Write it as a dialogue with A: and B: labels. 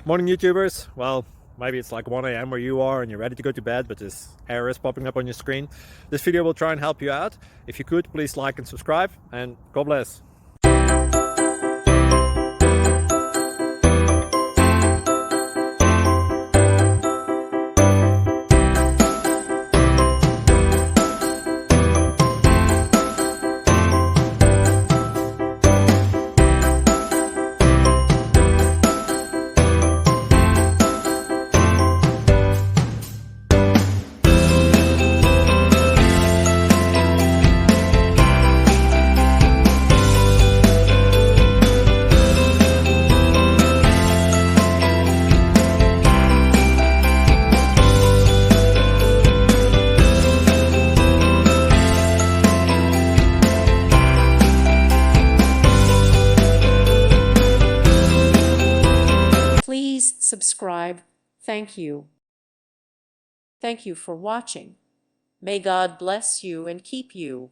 A: Morning YouTubers. Well, maybe it's like 1 a.m. where you are and you're ready to go to bed, but this error is popping up on your screen. This video will try and help you out. If you could, please like and subscribe, and God bless.
B: Please subscribe. Thank you. Thank you for watching. May God bless you and keep you.